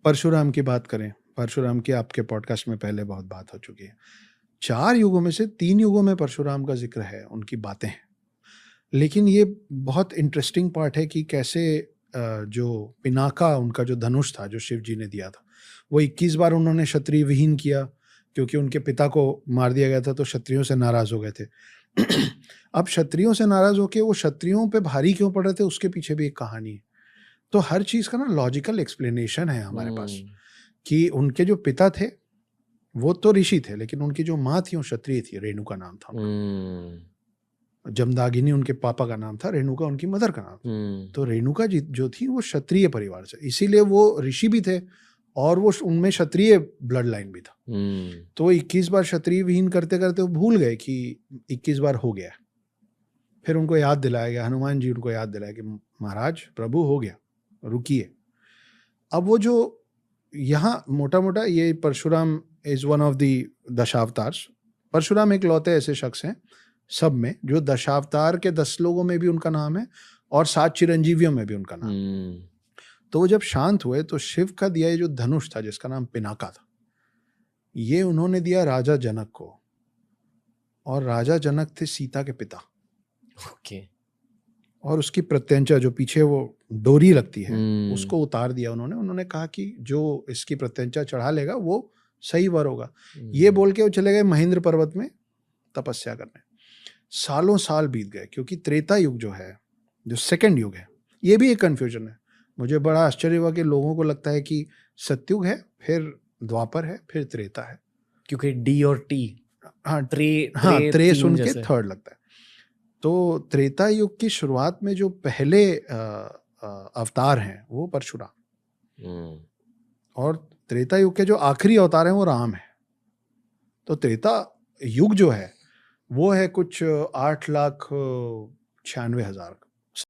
परशुराम की बात करें, परशुराम की आपके पॉडकास्ट में पहले बहुत बात हो चुकी है। 4 युगों में से 3 युगों में परशुराम का ज़िक्र है, उनकी बातें हैं। लेकिन ये बहुत इंटरेस्टिंग पार्ट है कि कैसे जो पिनाका उनका जो धनुष था, जो शिव जी ने दिया था, वो 21 बार उन्होंने क्षत्रिय विहीन किया, क्योंकि उनके पिता को मार दिया गया था, तो क्षत्रियों से नाराज़ हो गए थे। अब क्षत्रियों से नाराज़ होके वो क्षत्रियों पे भारी क्यों पड़ रहे थे, उसके पीछे भी एक कहानी है। तो हर चीज़ का ना लॉजिकल एक्सप्लेनेशन है हमारे पास, कि उनके जो पिता थे, वो तो ऋषि थे, लेकिन उनकी जो माँ थी, वो क्षत्रिय थी, रेणुका नाम था उनका। जमदागिनी उनके पापा का नाम था, रेणुका उनकी मदर का नाम था। तो रेणुका जी जो थी, वो क्षत्रिय परिवार से, इसीलिए वो ऋषि भी थे और वो उनमें क्षत्रिय ब्लड लाइन भी था। तो 21 बार क्षत्रिय विहीन करते करते वो भूल गए कि 21 बार हो गया। फिर उनको याद दिलाया गया, हनुमान जी उनको याद दिलाया कि महाराज प्रभु हो गया, रुकिए। अब वो जो यहाँ मोटा मोटा ये Parshuram is one of the Dashavatars. Parshuram एक लौते ऐसे शख्स हैं सब में, जो दशावतार के 10 लोगों में भी उनका नाम है और 7 चिरंजीवियों में भी उनका नाम है। तो वो जब शांत हुए तो शिव का दिया ये जो धनुष था, जिसका नाम पिनाका था, ये उन्होंने दिया राजा जनक को, और राजा जनक थे सीता के पिता। ओके। और उसकी प्रत्यंचा जो पीछे वो डोरी लगती है, उसको उतार दिया उन्होंने। उन्होंने कहा कि जो इसकी प्रत्यंचा चढ़ा लेगा वो सही वर होगा। ये बोल के वो चले गए महेंद्र पर्वत में तपस्या करने। सालों साल बीत गए, क्योंकि त्रेता युग जो है, जो सेकंड युग है, ये भी एक कंफ्यूजन है। मुझे बड़ा आश्चर्य हुआ कि लोगों को लगता है कि सतयुग है, फिर द्वापर है, फिर त्रेता है, क्योंकि डी और टी, हाँ त्रे त्रे तीन सुन के जैसे। थर्ड लगता है। तो त्रेता युग की शुरुआत में जो पहले अवतार हैं वो परशुराम, और त्रेता युग के जो आखिरी अवतार हैं वो राम है। तो त्रेता युग जो है वो है कुछ 8,96,000